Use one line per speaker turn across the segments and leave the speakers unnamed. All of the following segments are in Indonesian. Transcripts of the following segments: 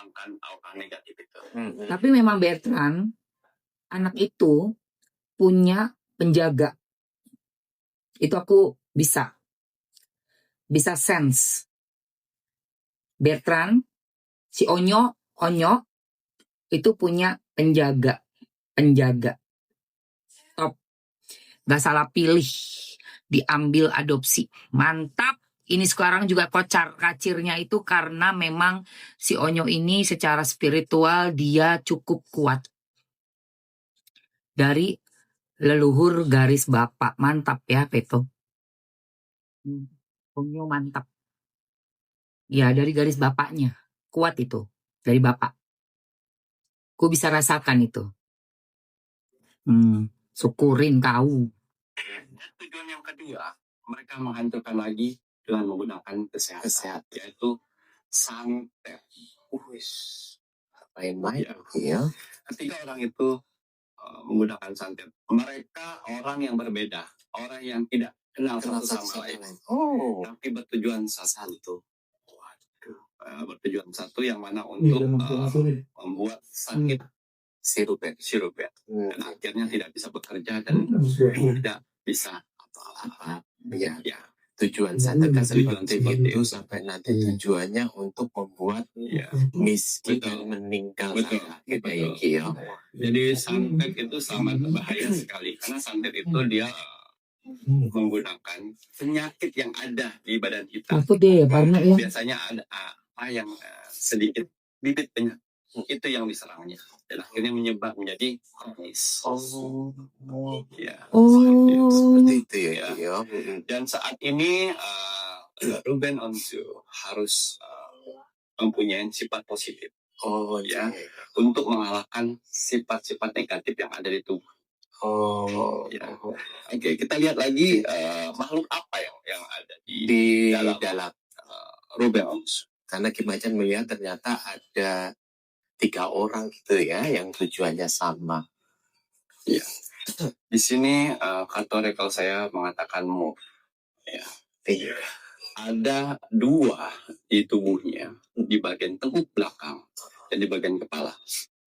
menghilangkan aura negatif itu.
Tapi memang Bertrand, anak itu punya penjaga. Itu aku bisa sense. Bertrand, si Onyo itu punya penjaga. Top. Gak salah pilih. Diambil adopsi. Mantap. Ini sekarang juga kocar kacirnya itu karena memang si Onyo ini secara spiritual dia cukup kuat. Dari leluhur garis bapak. Mantap ya Peto. Onyo mantap. Ya dari garis bapaknya. Kuat itu. Dari bapak. Ku bisa rasakan itu. Syukurin kau.
Tujuan yang kedua, mereka menghancurkan lagi dengan menggunakan kesehatan, yaitu santet.
Main-main
ya. Ketika orang itu menggunakan santet, mereka orang yang berbeda, orang yang tidak kenal satu sama lain. Tapi bertujuan satu. Bertujuan satu yang mana untuk membuat sakit sirup ya. Dan akhirnya tidak bisa bekerja dan tidak bisa apa-apa. Ya.
Tujuan santet itu sampai nanti tujuannya untuk membuat miskin dan meninggal.
Betul. Jadi santet itu sangat berbahaya sekali karena santet itu dia menggunakan penyakit yang ada di badan kita. Biasanya ada yang sedikit bibit penyakit itu yang diserangnya dan akhirnya menyebar menjadi kronis.
Seperti itu ya.
Dan saat ini Ruben Onsu harus mempunyai sifat positif. Untuk mengalahkan sifat-sifat negatif yang ada di tubuh. Oke, kita lihat lagi makhluk apa yang ada di dalam Ruben Onsu.
Karena Ki Macan melihat ternyata ada 3 orang gitu ya yang tujuannya sama.
Ya. Di sini kartu oracle saya mengatakan move. Ya. Ada 2 di tubuhnya, di bagian tengkuk belakang dan di bagian kepala.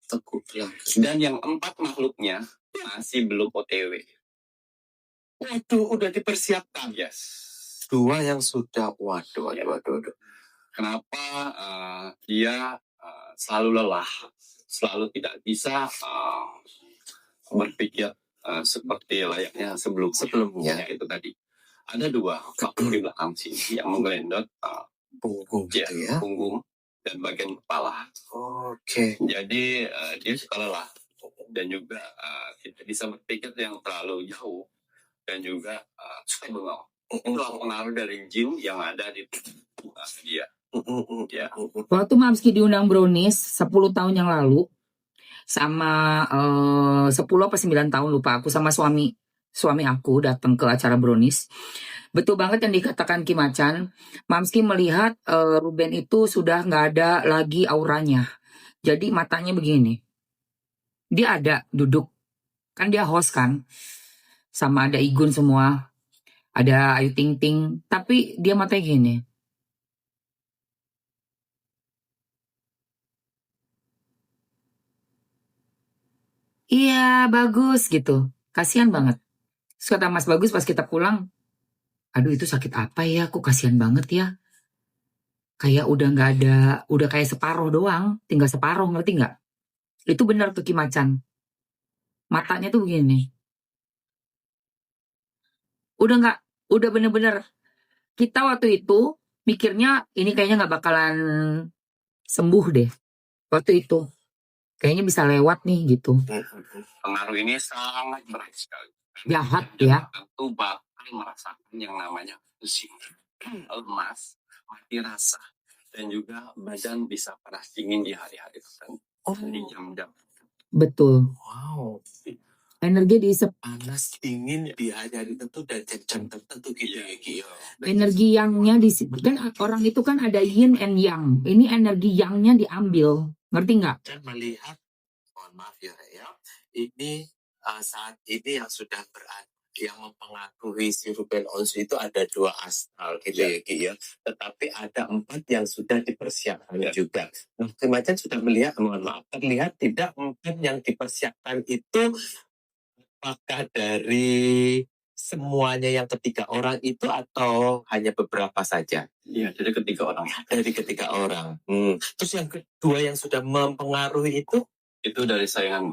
Tengkuk belakang.
Dan yang 4 makhluknya masih belum OTW.
Waduh, udah dipersiapkan.
Yes.
2 yang sudah. Waduh.
Kenapa dia selalu lelah, selalu tidak bisa berpikir seperti layaknya sebelumnya itu tadi. Ada 2 makhluk di belakang sini yang menggelendot
punggung,
punggung dan bagian kepala. Jadi dia suka lelah dan juga tidak bisa berpikir yang terlalu jauh dan juga suka bengong. Itu pengaruh dari jin yang ada di dia.
Waktu Mamski diundang Brownies 10 tahun yang lalu sama 10 apa 9 tahun lupa aku sama suami aku datang ke acara Brownies. Betul banget yang dikatakan Ki Macan. Mamski melihat Ruben itu sudah nggak ada lagi auranya. Jadi matanya begini. Dia ada duduk. Kan dia host kan. Sama ada Igun semua. Ada Ayu Ting Ting. Tapi dia matanya gini. Iya bagus gitu. Kasihan banget. Terus kata Mas Bagus pas kita pulang. Aduh itu sakit apa ya. Kok kasihan banget ya. Kayak udah gak ada. Udah kayak separuh doang. Tinggal separuh, ngerti gak? Itu benar tuh Ki Macan. Matanya tuh begini. Udah bener-bener. Kita waktu itu mikirnya ini kayaknya gak bakalan sembuh deh. Waktu itu. Kayaknya bisa lewat nih gitu.
Pengaruh ini sangat berat sekali.
Jahat ya.
Tentu bakal merasakan yang namanya pusing, lemas, mati rasa, dan juga badan bisa panas dingin di hari-hari tertentu. Di jam-jam.
Betul.
Wow.
Energi diisep.
Panas dingin di hari-hari tertentu dan jam tertentu gitu ya.
Energi yangnya kan orang itu kan ada yin and yang. Ini energi yangnya diambil. Ngerti nggak?
Dan melihat, mohon maaf ya, ini saat ini yang sudah berada yang mempengaruhi si Ruben Onsu itu ada 2 astral gitu ya Ki ya. Tetapi ada 4 yang sudah dipersiapkan juga. Nah, Macan sudah melihat, mohon maaf, terlihat tidak 4 yang dipersiapkan itu apakah dari semuanya yang ketiga orang itu atau hanya beberapa saja?
Iya, jadi ketiga orang.
Dari ketiga orang. Terus yang kedua yang sudah mempengaruhi itu
dari saingan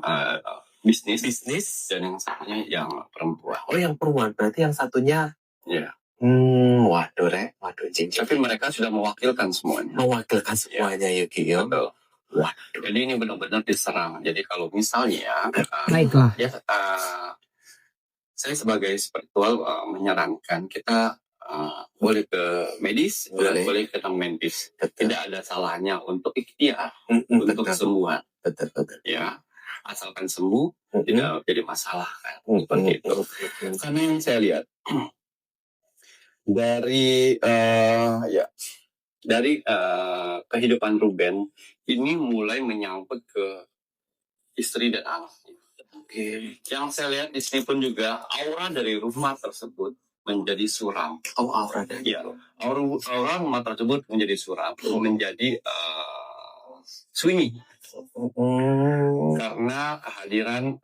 bisnis
bisnis.
dan yang satunya yang perempuan.
Oh, yang perempuan. Berarti yang satunya.
Iya.
Waduh, waduh, cincin.
Tapi mereka sudah mewakilkan semuanya.
Mewakilkan semuanya ya, Ki.
Betul.
Waduh.
Jadi ini benar-benar diserang. Jadi kalau misalnya,
Baiklah.
saya sebagai spiritual menyarankan kita boleh ke medis, boleh ke non medis. Tidak ada salahnya untuk ikhtiar, untuk semua.
Betul.
Ya, asalkan sembuh, tidak jadi masalah kan. Seperti itu. Karena yang saya lihat dari kehidupan Ruben ini mulai menyangkut ke istri dan anak. Oke. Yang saya lihat di sini pun juga aura dari rumah tersebut menjadi suram.
Oh, aura dari.
Iya. Aura rumah tersebut menjadi suram, menjadi sunyi. Karena kehadiran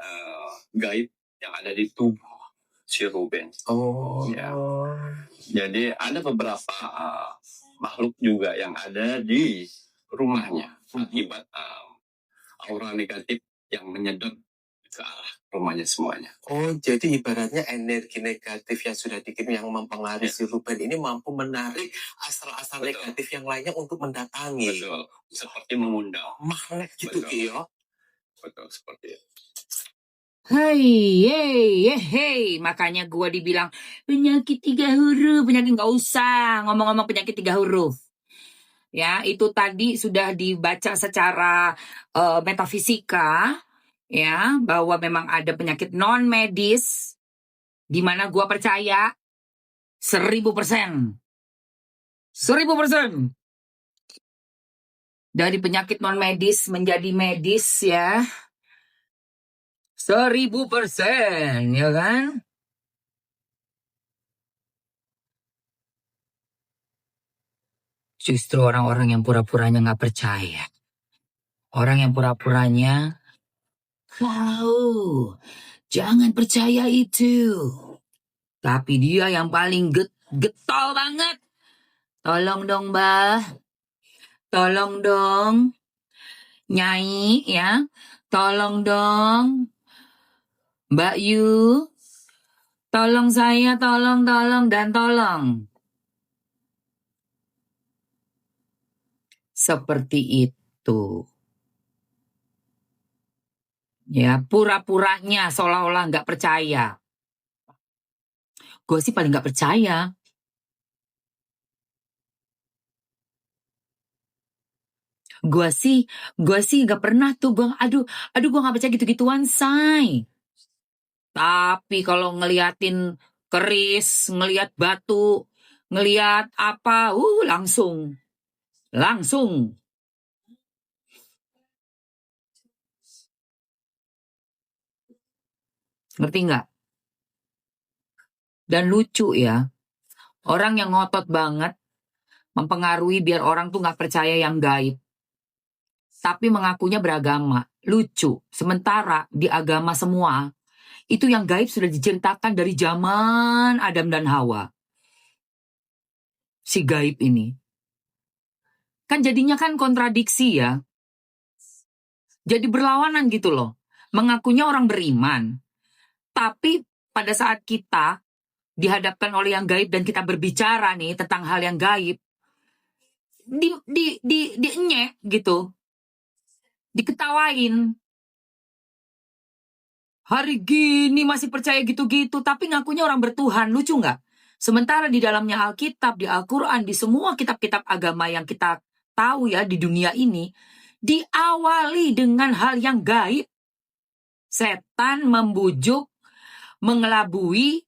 gaib yang ada di tubuh si Ruben.
Oh.
Ya. Jadi ada beberapa makhluk juga yang ada di rumahnya akibat aura negatif yang menyedot ke arah rumahnya semuanya.
Oh, jadi ibaratnya energi negatif yang sudah dikirim yang mempengaruhi si Ruben ini mampu menarik astral-astral negatif yang lainnya untuk mendatangi.
Betul. Seperti mengundang
magnet gitu, Ki ya.
Betul, seperti itu.
Hey, makanya gua dibilang penyakit 3 huruf, penyakit nggak usah ngomong-ngomong penyakit 3 huruf. Ya, itu tadi sudah dibaca secara metafisika, ya, bahwa memang ada penyakit non medis, di mana gua percaya 1000%. 1000%. Dari penyakit non medis menjadi medis ya. 1000%, ya kan? Justru orang-orang yang pura-puranya nggak percaya. Orang yang pura-puranya, kau jangan percaya itu. Tapi dia yang paling getol banget. Tolong dong, Mbah. Tolong dong. Nyai, ya. Tolong dong. Mbak Yu. Tolong saya, tolong, dan tolong. Seperti itu. Ya, pura-puranya seolah-olah nggak percaya. Gue sih paling nggak percaya. Gue sih nggak pernah tuh. Aduh, gue nggak percaya gitu-gituan, say. Tapi kalau ngeliatin keris, ngeliat batu, ngeliat apa, langsung. Ngerti nggak? Dan lucu ya, orang yang ngotot banget mempengaruhi biar orang tuh nggak percaya yang gaib. Tapi mengakunya beragama. Lucu. Sementara di agama semua, itu yang gaib sudah diceritakan dari zaman Adam dan Hawa. Si gaib ini. Kan jadinya kan kontradiksi ya. Jadi berlawanan gitu loh. Mengakunya orang beriman. Tapi pada saat kita dihadapkan oleh yang gaib dan kita berbicara nih tentang hal yang gaib, di-enyek gitu. Diketawain. Hari gini masih percaya gitu-gitu, tapi ngakunya orang bertuhan. Lucu nggak? Sementara di dalamnya Alkitab, di Al-Quran, di semua kitab-kitab agama yang kita tahu ya di dunia ini, diawali dengan hal yang gaib. Setan membujuk, mengelabui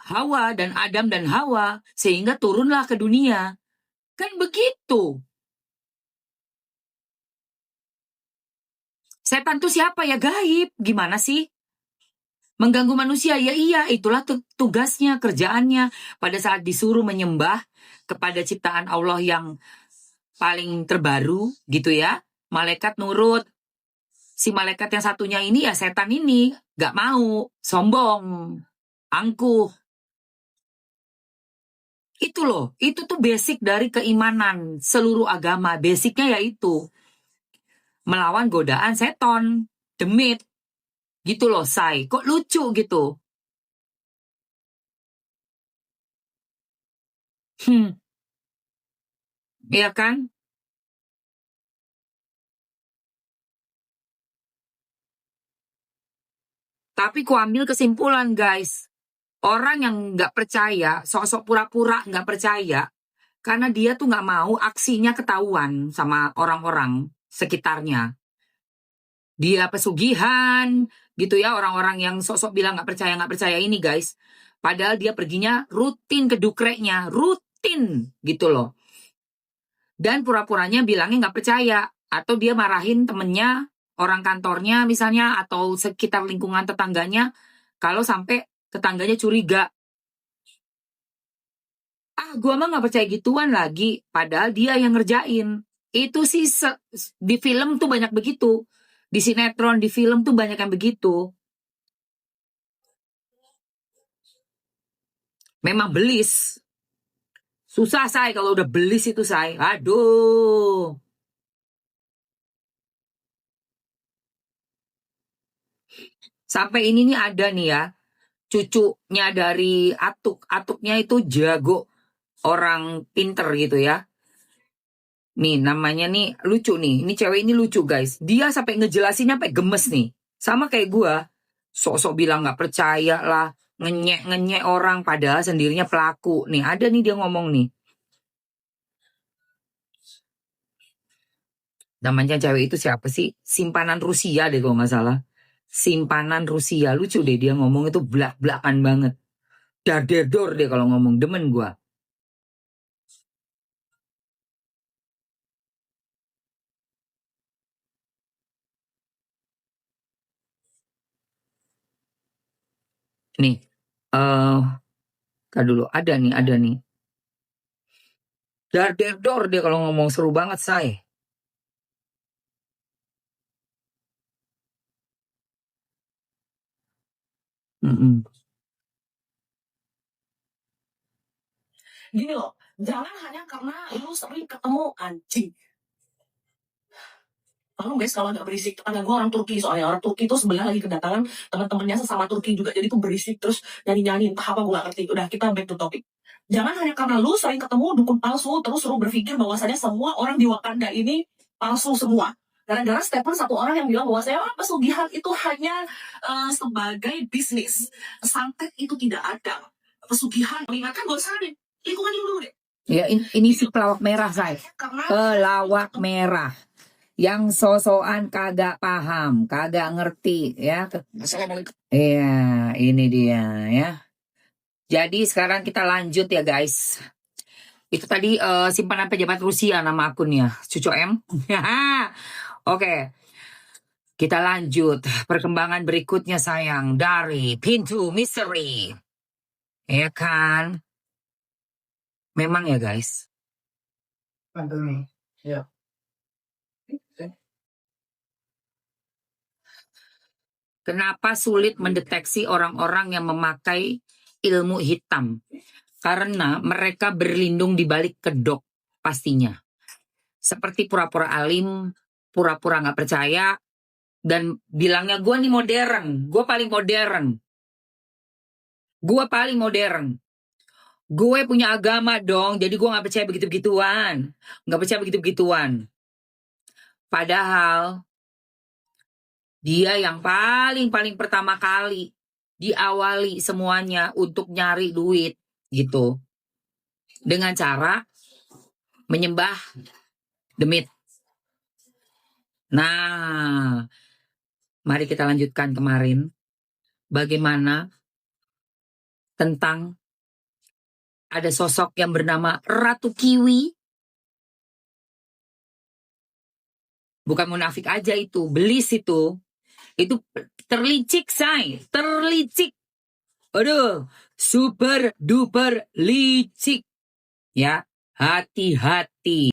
Hawa dan Adam dan Hawa, sehingga turunlah ke dunia. Kan begitu. Setan tuh siapa ya? Gaib. Gimana sih? Mengganggu manusia, ya iya, itulah tugasnya, kerjaannya. Pada saat disuruh menyembah kepada ciptaan Allah yang paling terbaru gitu ya, malaikat nurut. Si malaikat yang satunya ini ya setan ini, gak mau, sombong, angkuh. Itu loh, itu tuh basic dari keimanan seluruh agama. Basicnya yaitu melawan godaan seton, demit. Gitu loh, say. Kok lucu gitu? Iya kan? Tapi ku ambil kesimpulan, guys. Orang yang nggak percaya, sok-sok pura-pura nggak percaya, karena dia tuh nggak mau aksinya ketahuan sama orang-orang sekitarnya. Dia pesugihan, gitu ya, orang-orang yang sok-sok bilang nggak percaya ini, guys. Padahal dia perginya rutin ke dukreknya, rutin gitu loh. Dan pura-puranya bilangnya nggak percaya, atau dia marahin temennya, orang kantornya misalnya, atau sekitar lingkungan tetangganya, kalau sampai tetangganya curiga. Gua mah nggak percaya gituan lagi, padahal dia yang ngerjain. Itu sih di film tuh banyak begitu, di sinetron, di film tuh banyak yang begitu. Memang belis. Susah, say, kalau udah belis itu, say. Aduh. Sampai ini nih ada nih ya, cucunya dari Atuk. Atuknya itu jago, orang pinter gitu ya. Nih namanya nih lucu nih. Ini cewek ini lucu, guys. Dia sampai ngejelasinnya sampai gemes nih. Sama kayak gua. Sok-sok bilang nggak percaya lah, ngenyek orang padahal sendirinya pelaku. Nih ada nih dia ngomong nih. Namanya cewek itu siapa sih? Simpanan Rusia deh kalau nggak salah. Simpanan Rusia. Lucu deh dia ngomong itu belak-belakan banget. Dar-der-dor deh kalau ngomong. Demen gua. Nih. Kak dulu. Ada nih. Dar-der-dor dia kalau ngomong, seru banget, say.
Gini loh, jangan hanya karena lu sering ketemu anjing. Tolong guys, kalau nggak berisik, tetangga gue orang Turki, soalnya orang Turki itu sebelah lagi kedatangan teman-temannya sesama Turki juga, jadi tuh berisik terus nyanyi-nyanyi, entah apa gue nggak ngerti. Udah, kita back to topic. Jangan hanya karena lu sering ketemu dukun palsu, terus lu berpikir bahwasanya semua orang di Wakanda ini palsu semua. Gara-gara statement satu orang yang bilang bahwasanya pesugihan itu hanya sebagai bisnis. Santet itu tidak ada. Pesugihan mengingatkan bahwasanya lingkungan dulu deh.
Ya ini si pelawak merah, say. Pelawak merah. Yang sosokan kagak paham, kagak ngerti ya.
Assalamualaikum.
Iya, ini dia ya. Jadi sekarang kita lanjut ya, guys. Itu tadi simpanan pejabat Rusia nama akunnya, Cucu M. Oke. Kita lanjut perkembangan berikutnya, sayang, dari Pintu Misteri. Ya kan? Memang ya, guys.
Pandemi. Ya.
Kenapa sulit mendeteksi orang-orang yang memakai ilmu hitam? Karena mereka berlindung di balik kedok pastinya. Seperti pura-pura alim, pura-pura nggak percaya, dan bilangnya gue nih modern, gue paling modern. Gue paling modern. Gue punya agama dong, jadi gue nggak percaya begitu-begituan. Nggak percaya begitu-begituan. Padahal dia yang paling pertama kali diawali semuanya untuk nyari duit gitu. Dengan cara menyembah demit. Nah, mari kita lanjutkan kemarin. Bagaimana tentang ada sosok yang bernama Ratu Kiwi. Bukan munafik aja itu, belis itu. Itu terlicik say, terlicik. Aduh, super duper licik. Ya, hati-hati.